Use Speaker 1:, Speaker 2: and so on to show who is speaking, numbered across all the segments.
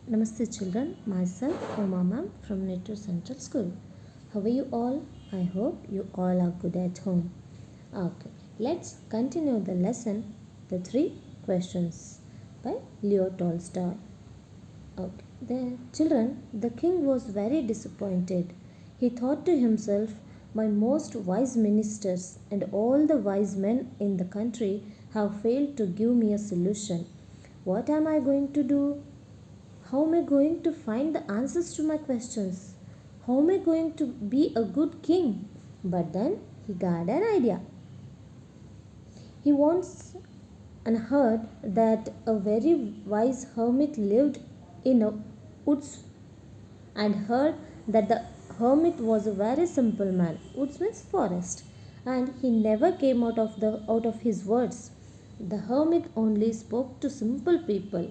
Speaker 1: Namaste children, myself Oma ma'am from Nettur Central School. How are you all? I hope you all are good at home. Okay, let's continue the lesson, The Three Questions by Leo Tolstoy. Okay, the king was very disappointed. He thought to himself, my most wise ministers and all the wise men in the country have failed to give me a solution. What am I going to do? How am I going to find the answers to my questions? How am I going to be a good king? But then he got an idea. He once heard that a very wise hermit lived in a woods and heard that the hermit was a very simple man. Woods means forest, and he never came out of his words. The hermit only spoke to simple people.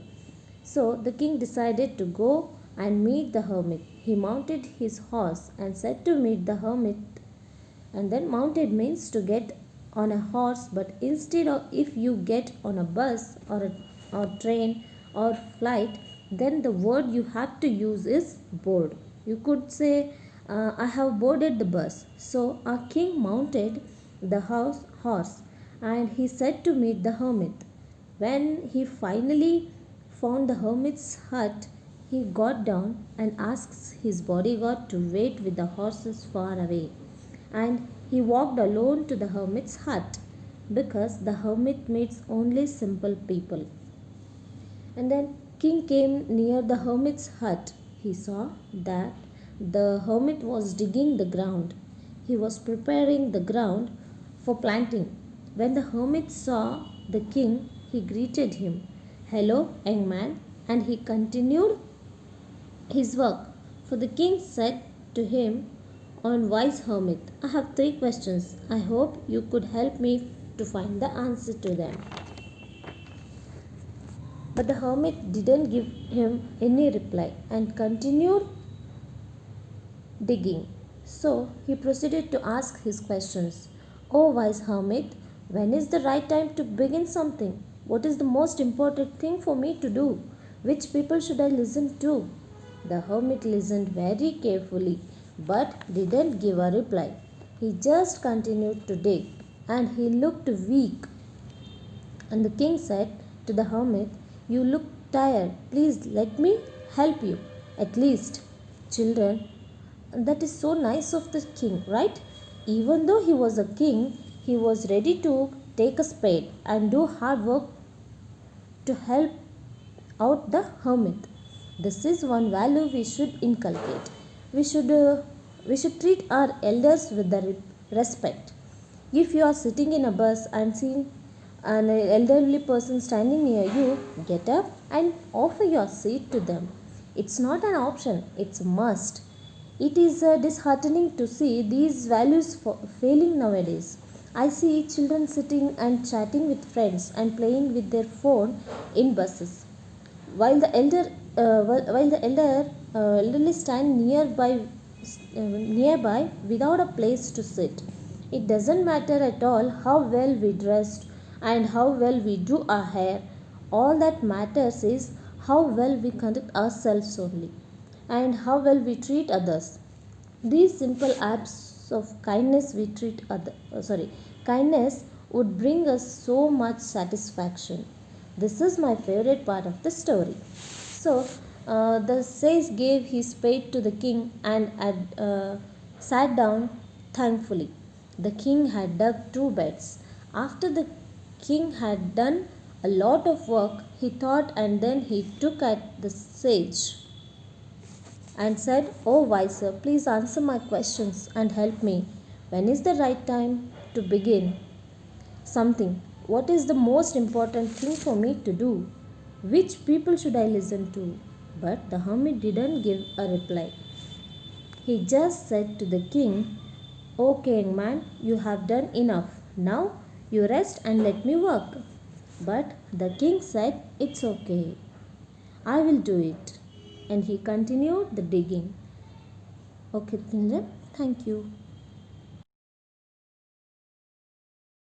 Speaker 1: So the king decided to go and meet the hermit. He mounted his horse and said to meet the hermit. And then mounted means to get on a horse, but instead of if you get on a bus or train or flight, then the word you have to use is board. You could say, I have boarded the bus. So our king mounted the horse and he said to meet the hermit. When he finally found the hermit's hut, he got down and asked his bodyguard to wait with the horses far away. And he walked alone to the hermit's hut, because the hermit meets only simple people. And then king came near the hermit's hut. He saw that the hermit was digging the ground. He was preparing the ground for planting. When the hermit saw the king, he greeted him. Hello, young man. And he continued his work. For the king said to him, on wise hermit, I have three questions. I hope you could help me to find the answer to them. But the hermit didn't give him any reply and continued digging. So he proceeded to ask his questions. O wise hermit, when is the right time to begin something? What is the most important thing for me to do? Which people should I listen to? The hermit listened very carefully but didn't give a reply. He just continued to dig and he looked weak. And the king said to the hermit, you look tired. Please let me help you. At least, children, that is so nice of the king, right? Even though he was a king, he was ready to take a spade and do hard work to help out the hermit. This is one value we should inculcate. We should treat our elders with the respect. If you are sitting in a bus and seeing an elderly person standing near you, get up and offer your seat to them. It's not an option, it's a must. It is disheartening to see these values failing nowadays. I see children sitting and chatting with friends and playing with their phone in buses, while the elderly stand nearby without a place to sit. It doesn't matter at all how well we dressed and how well we do our hair. All that matters is how well we conduct ourselves only and how well we treat others. These simple acts of kindness kindness would bring us so much satisfaction. This is my favorite part of the story. So the sage gave his spade to the king and sat down thankfully. The king had dug two beds. After the king had done a lot of work, he thought and then he took at the sage and said, oh Vicer, please answer my questions and help me. When is the right time to begin something? What is the most important thing for me to do? Which people should I listen to? But the hermit didn't give a reply. He just said to the king, okay, young man, you have done enough. Now you rest and let me work. But the king said, it's okay. I will do it. And he continued the digging. Okay, children, thank you.